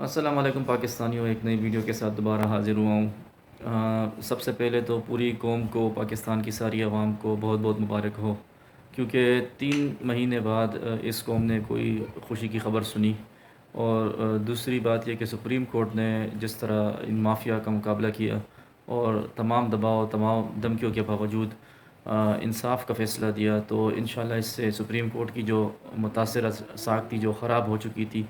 السلام علیکم پاکستانیوں، ایک نئی ویڈیو کے ساتھ دوبارہ حاضر ہوا ہوں۔ سب سے پہلے تو پوری قوم کو، پاکستان کی ساری عوام کو بہت بہت مبارک ہو، کیونکہ 3 مہینے بعد اس قوم نے کوئی خوشی کی خبر سنی۔ اور دوسری بات یہ کہ سپریم کورٹ نے جس طرح ان مافیا کا مقابلہ کیا اور تمام دباؤ، تمام دھمکیوں کے باوجود انصاف کا فیصلہ دیا، تو انشاءاللہ اس سے سپریم کورٹ کی جو متاثرہ ساکھ تھی، جو خراب ہو چکی تھی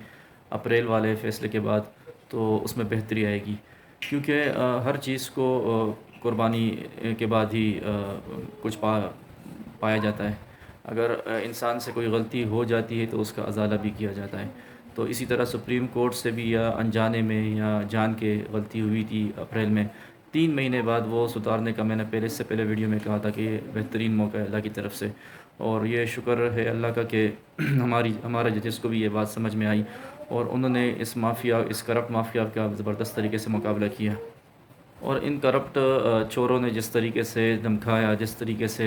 اپریل والے فیصلے کے بعد، تو اس میں بہتری آئے گی، کیونکہ ہر چیز کو قربانی کے بعد ہی کچھ پایا جاتا ہے۔ اگر انسان سے کوئی غلطی ہو جاتی ہے تو اس کا ازالہ بھی کیا جاتا ہے۔ تو اسی طرح سپریم کورٹ سے بھی یا انجانے میں یا جان کے غلطی ہوئی تھی اپریل میں، 3 مہینے بعد وہ سدھارنے کا میں نے اس سے پہلے ویڈیو میں کہا تھا کہ یہ بہترین موقع ہے اللہ کی طرف سے، اور یہ شکر ہے اللہ کا کہ ہمارے ججز کو بھی یہ بات سمجھ میں آئی، اور انہوں نے اس کرپٹ مافیا کا زبردست طریقے سے مقابلہ کیا۔ اور ان کرپٹ چوروں نے جس طریقے سے دھمکایا، جس طریقے سے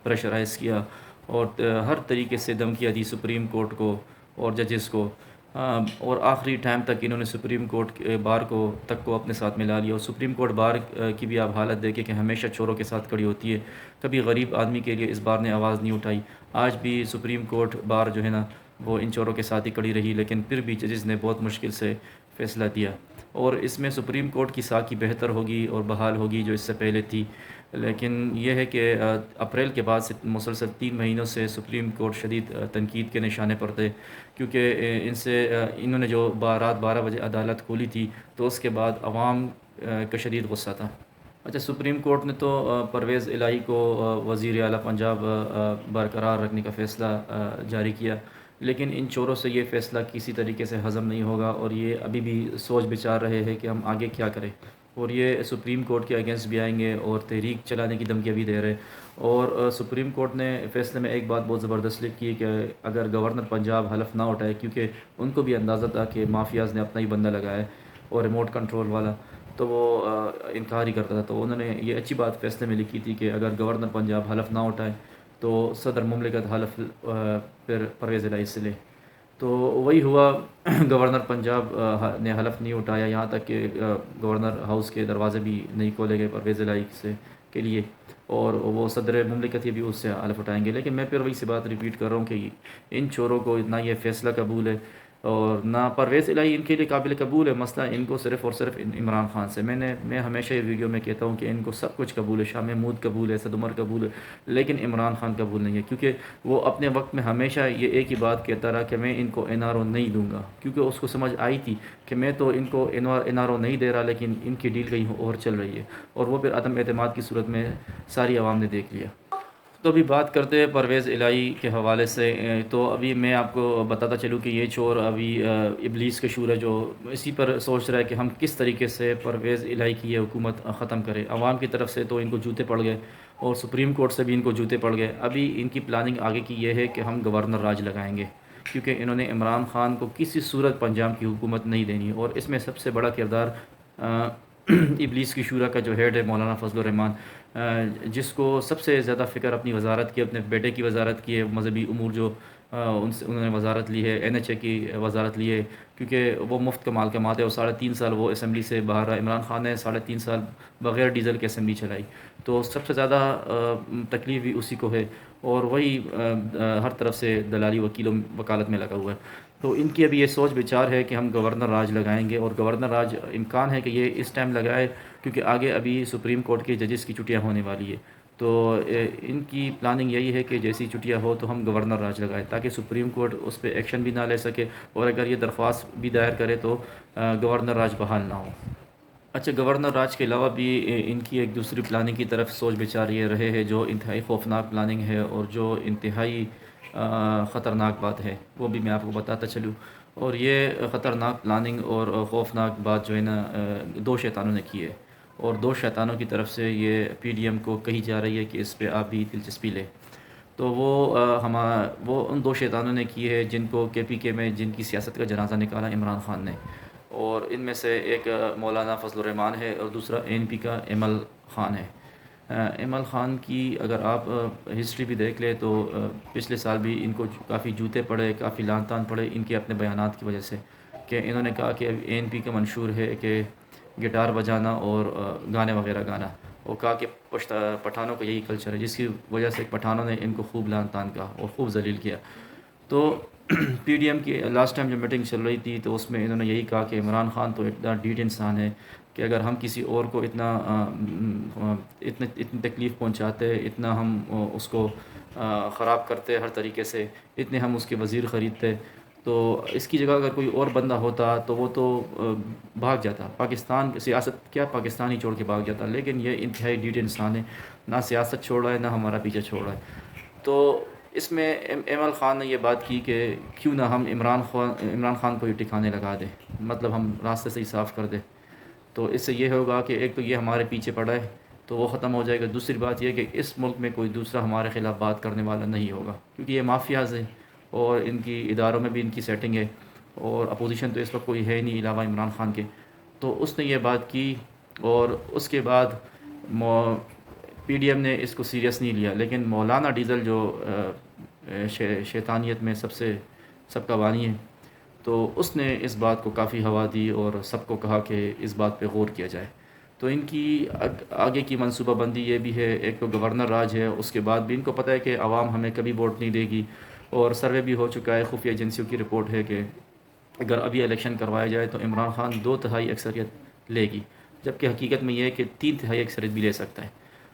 پریشرائز کیا، اور ہر طریقے سے دھمکیاں دی سپریم کورٹ کو اور ججز کو، اور آخری ٹائم تک انہوں نے سپریم کورٹ کے بار کو اپنے ساتھ ملا لیا۔ اور سپریم کورٹ بار کی بھی آپ حالت دیکھیں کہ ہمیشہ چوروں کے ساتھ کھڑی ہوتی ہے، کبھی غریب آدمی کے لیے اس بار نے آواز نہیں اٹھائی۔ آج بھی سپریم کورٹ بار جو ہے نا، وہ ان چوروں کے ساتھ ہی کڑی رہی، لیکن پھر بھی ججز نے بہت مشکل سے فیصلہ دیا۔ اور اس میں سپریم کورٹ کی ساکھی بہتر ہوگی اور بحال ہوگی جو اس سے پہلے تھی، لیکن یہ ہے کہ اپریل کے بعد سے مسلسل 3 مہینوں سے سپریم کورٹ شدید تنقید کے نشانے پر تھے، کیونکہ انہوں نے جو رات 12 بجے عدالت کھولی تھی، تو اس کے بعد عوام کا شدید غصہ تھا۔ اچھا، سپریم کورٹ نے تو پرویز الہی کو وزیر اعلیٰ پنجاب برقرار رکھنے کا فیصلہ جاری کیا، لیکن ان چوروں سے یہ فیصلہ کسی طریقے سے ہضم نہیں ہوگا، اور یہ ابھی بھی سوچ بچار رہے ہیں کہ ہم آگے کیا کریں، اور یہ سپریم کورٹ کے اگینسٹ بھی آئیں گے اور تحریک چلانے کی دھمکیاں بھی دے رہے۔ اور سپریم کورٹ نے فیصلے میں ایک بات بہت زبردست لکھی ہے کہ اگر گورنر پنجاب حلف نہ اٹھائے، کیونکہ ان کو بھی اندازہ تھا کہ مافیاز نے اپنا ہی بندہ لگایا ہے اور ریموٹ کنٹرول والا، تو وہ انکار ہی کرتا تھا، تو انہوں نے یہ اچھی بات فیصلے میں لکھی تھی کہ اگر گورنر پنجاب حلف نہ اٹھائے تو صدر مملکت حلف پھر پرویز الہی سے لے۔ تو وہی ہوا، گورنر پنجاب نے حلف نہیں اٹھایا، یہاں تک کہ گورنر ہاؤس کے دروازے بھی نہیں کھولے گئے پرویز الہی کے لیے، اور وہ صدر مملکت ہی بھی اس سے حلف اٹھائیں گے۔ لیکن میں پھر وہی سی بات ریپیٹ کر رہا ہوں کہ ان چوروں کو نہ یہ فیصلہ قبول ہے اور نہ پرویز الہی ان کے لیے قابل قبول ہے۔ مسئلہ ان کو صرف اور صرف عمران خان سے، میں ہمیشہ یہ ویڈیو میں کہتا ہوں کہ ان کو سب کچھ قبول ہے، شاہ محمود قبول ہے، اسد عمر قبول ہے، لیکن عمران خان قبول نہیں ہے، کیونکہ وہ اپنے وقت میں ہمیشہ یہ ایک ہی بات کہتا رہا کہ میں ان کو این آر او نہیں دوں گا، کیونکہ اس کو سمجھ آئی تھی کہ میں تو ان کو این آر او نہیں دے رہا، لیکن ان کی ڈیل کہیں اور چل رہی ہے، اور وہ پھر عدم اعتماد کی صورت میں ساری عوام نے دیکھ لیا۔ تو ابھی بات کرتے ہیں پرویز الہی کے حوالے سے، تو ابھی میں آپ کو بتاتا چلوں کہ یہ چور ابھی ابلیس کا شور ہے جو اسی پر سوچ رہا ہے کہ ہم کس طریقے سے پرویز الہی کی یہ حکومت ختم کریں۔ عوام کی طرف سے تو ان کو جوتے پڑ گئے، اور سپریم کورٹ سے بھی ان کو جوتے پڑ گئے۔ ابھی ان کی پلاننگ آگے کی یہ ہے کہ ہم گورنر راج لگائیں گے، کیونکہ انہوں نے عمران خان کو کسی صورت پنجاب کی حکومت نہیں دینی، اور اس میں سب سے بڑا کردار ابلیس کی شورا کا جو ہیڈ ہے مولانا فضل الرحمان، جس کو سب سے زیادہ فکر اپنی وزارت کی، اپنے بیٹے کی وزارت کی ہے، مذہبی امور جو انہوں نے وزارت لی ہے، این ایچ اے کی وزارت لی ہے، کیونکہ وہ مفت کمال کماتے ہیں، اور 3.5 سال وہ اسمبلی سے باہر رہا۔ عمران خان نے 3.5 سال بغیر ڈیزل کے اسمبلی چلائی، تو سب سے زیادہ تکلیف بھی اسی کو ہے، اور وہی ہر طرف سے دلالی وکیلوں وکالت میں لگا ہوا ہے۔ تو ان کی ابھی یہ سوچ بچار ہے کہ ہم گورنر راج لگائیں گے، اور گورنر راج امکان ہے کہ یہ اس ٹائم لگائے، کیونکہ آگے ابھی سپریم کورٹ کے ججز کی چھٹیاں ہونے والی ہے، تو ان کی پلاننگ یہی ہے کہ جیسی چھٹیاں ہو تو ہم گورنر راج لگائیں، تاکہ سپریم کورٹ اس پہ ایکشن بھی نہ لے سکے، اور اگر یہ درخواست بھی دائر کرے تو گورنر راج بحال نہ ہو۔ اچھا، گورنر راج کے علاوہ بھی ان کی ایک دوسری پلاننگ کی طرف سوچ بچار یہ رہے ہیں، جو انتہائی خوفناک پلاننگ ہے اور جو انتہائی خطرناک بات ہے، وہ بھی میں آپ کو بتاتا چلوں۔ اور یہ خطرناک پلاننگ اور خوفناک بات جو ہے نا، 2 شیطانوں نے کی ہے، اور 2 شیطانوں کی طرف سے یہ پی ڈی ایم کو کہی جا رہی ہے کہ اس پہ آپ بھی دلچسپی لیں۔ تو وہ ان 2 شیطانوں نے کی ہے جن کو کے پی کے میں جن کی سیاست کا جنازہ نکالا عمران خان نے، اور ان میں سے ایک مولانا فضل الرحمان ہے، اور دوسرا اے این پی کا ایمل خان ہے۔ ایمل خان کی اگر آپ ہسٹری بھی دیکھ لیں تو پچھلے سال بھی ان کو کافی جوتے پڑے، کافی لعن طعن پڑے ان کے اپنے بیانات کی وجہ سے، کہ انہوں نے کہا کہ ANP کا منشور ہے کہ گٹار بجانا اور گانے وغیرہ گانا، وہ کہا کہ پٹھانوں کا یہی کلچر ہے، جس کی وجہ سے پٹھانوں نے ان کو خوب لعن طعن کہا اور خوب ذلیل کیا۔ تو PDM کی لاسٹ ٹائم جو میٹنگ چل رہی تھی تو اس میں انہوں نے یہی کہا کہ عمران خان تو اتنا ڈھیٹ انسان ہے کہ اگر ہم کسی اور کو اتنی تکلیف پہنچاتے، اتنا ہم اس کو خراب کرتے ہر طریقے سے، اتنے ہم اس کے وزیر خریدتے، تو اس کی جگہ اگر کوئی اور بندہ ہوتا تو وہ تو بھاگ جاتا، پاکستان سیاست کیا پاکستان ہی چھوڑ کے بھاگ جاتا، لیکن یہ انتہائی ڈھیٹ انسان ہے، نہ سیاست چھوڑ رہا ہے نہ ہمارا پیچھے چھوڑ رہا ہے۔ تو اس میں ایمل خان نے یہ بات کی کہ کیوں نہ ہم عمران خان کو ہی ٹھکانے لگا دیں، مطلب ہم راستے سے ہی صاف کر دیں، تو اس سے یہ ہوگا کہ ایک تو یہ ہمارے پیچھے پڑا ہے تو وہ ختم ہو جائے گا، دوسری بات یہ کہ اس ملک میں کوئی دوسرا ہمارے خلاف بات کرنے والا نہیں ہوگا، کیونکہ یہ مافیاز ہیں اور ان کی اداروں میں بھی ان کی سیٹنگ ہے، اور اپوزیشن تو اس وقت کوئی ہے نہیں علاوہ عمران خان کے۔ تو اس نے یہ بات کی اور اس کے بعد PDM نے اس کو سیریس نہیں لیا، لیکن مولانا ڈیزل جو شیطانیت میں سب کا بانی ہے، تو اس نے اس بات کو کافی ہوا دی اور سب کو کہا کہ اس بات پہ غور کیا جائے۔ تو ان کی آگے کی منصوبہ بندی یہ بھی ہے، ایک تو گورنر راج ہے، اس کے بعد بھی ان کو پتہ ہے کہ عوام ہمیں کبھی ووٹ نہیں دے گی، اور سروے بھی ہو چکا ہے، خفیہ ایجنسیوں کی رپورٹ ہے کہ اگر ابھی الیکشن کروایا جائے تو عمران خان 2/3 اکثریت لے گی، جبکہ حقیقت میں یہ ہے کہ 3/3 اکثریت بھی لے سکتا ہے،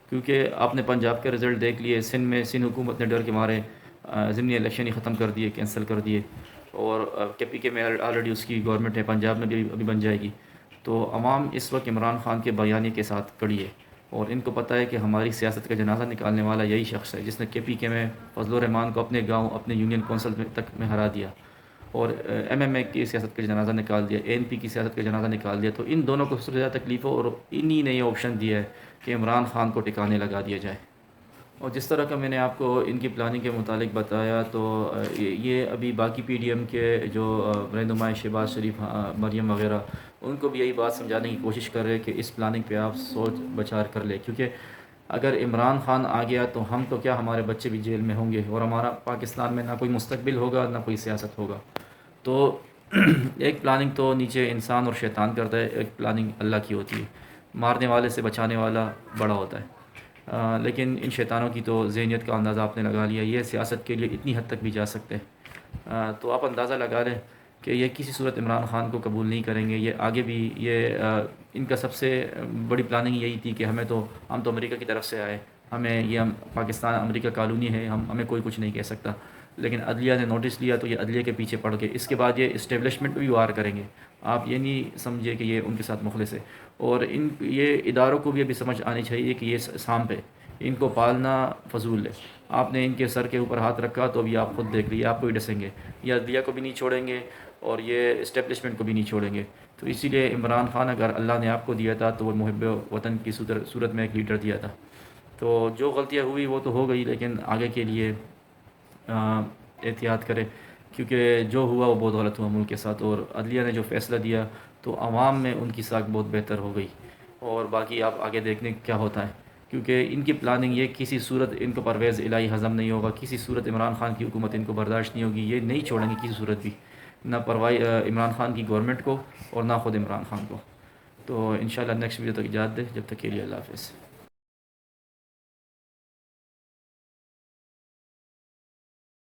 کیونکہ آپ نے پنجاب کے رزلٹ دیکھ لیے، سندھ حکومت نے ڈر کے مارے ضمنی الیکشن ہی ختم کر دیے، کینسل کر دیے، اور KPK میں آلریڈی اس کی گورنمنٹ ہے، پنجاب میں بھی ابھی بن جائے گی۔ تو عوام اس وقت عمران خان کے بیانے کے ساتھ کڑی ہے، اور ان کو پتہ ہے کہ ہماری سیاست کا جنازہ نکالنے والا یہی شخص ہے جس نے KPK میں فضل الرحمان کو اپنے گاؤں اپنے یونین کونسل تک میں ہرا دیا، اور MMA کی سیاست کا جنازہ نکال دیا، ANP کی سیاست کا جنازہ نکال دیا۔ تو ان دونوں کو سب سے زیادہ تکلیف ہو، اور انہی نے یہ آپشن دیا ہے کہ عمران خان کو ٹھکانے لگا دیا جائے۔ اور جس طرح کا میں نے آپ کو ان کی پلاننگ کے متعلق بتایا، تو یہ ابھی باقی PDM کے جو رہنما شہباز شریف، مریم وغیرہ، ان کو بھی یہی بات سمجھانے کی کوشش کر رہے کہ اس پلاننگ پہ آپ سوچ بچار کر لیں، کیونکہ اگر عمران خان آ گیا تو ہم تو کیا، ہمارے بچے بھی جیل میں ہوں گے، اور ہمارا پاکستان میں نہ کوئی مستقبل ہوگا نہ کوئی سیاست ہوگا۔ تو ایک پلاننگ تو نیچے انسان اور شیطان کرتا ہے، ایک پلاننگ اللہ کی ہوتی ہے، مارنے والے سے بچانے والا بڑا ہوتا ہے۔ لیکن ان شیطانوں کی تو ذہنیت کا اندازہ آپ نے لگا لیا، یہ سیاست کے لیے اتنی حد تک بھی جا سکتے ہیں، تو آپ اندازہ لگا لیں کہ یہ کسی صورت عمران خان کو قبول نہیں کریں گے۔ یہ آگے بھی ان کا سب سے بڑی پلاننگ یہی تھی کہ ہم تو امریکہ کی طرف سے آئے، ہم پاکستان امریکہ کالونی ہے، ہمیں کوئی کچھ نہیں کہہ سکتا، لیکن عدلیہ نے نوٹس لیا تو یہ عدلیہ کے پیچھے پڑ گئے، اس کے بعد یہ اسٹیبلشمنٹ بھی وار کریں گے۔ آپ یہ نہیں سمجھے کہ یہ ان کے ساتھ مخلص ہے، اور یہ اداروں کو بھی ابھی سمجھ آنی چاہیے کہ یہ سانپ ہے، ان کو پالنا فضول ہے۔ آپ نے ان کے سر کے اوپر ہاتھ رکھا تو ابھی آپ خود دیکھ لیے، آپ کو ہی ڈسیں گے، یہ عدلیہ کو بھی نہیں چھوڑیں گے اور یہ اسٹیبلشمنٹ کو بھی نہیں چھوڑیں گے۔ تو اسی لیے عمران خان اگر اللہ نے آپ کو دیا تھا تو وہ محب وطن کی صورت میں ایک لیڈر دیا تھا، تو جو غلطیاں ہوئی وہ تو ہو گئی، لیکن آگے کے لیے احتیاط کرے، کیونکہ جو ہوا وہ بہت غلط ہوا ملک کے ساتھ، اور عدلیہ نے جو فیصلہ دیا تو عوام میں ان کی ساکھ بہت بہتر ہو گئی، اور باقی آپ آگے دیکھنے کیا ہوتا ہے، کیونکہ ان کی پلاننگ یہ کسی صورت ان کو پرویز الہی ہضم نہیں ہوگا، کسی صورت عمران خان کی حکومت ان کو برداشت نہیں ہوگی، یہ نہیں چھوڑیں گے کسی صورت بھی، نہ عمران خان کی گورنمنٹ کو اور نہ خود عمران خان کو۔ تو انشاءاللہ نیکسٹ ویڈیو تک اجازت دے، جب تک کے لیے اللہ حافظ۔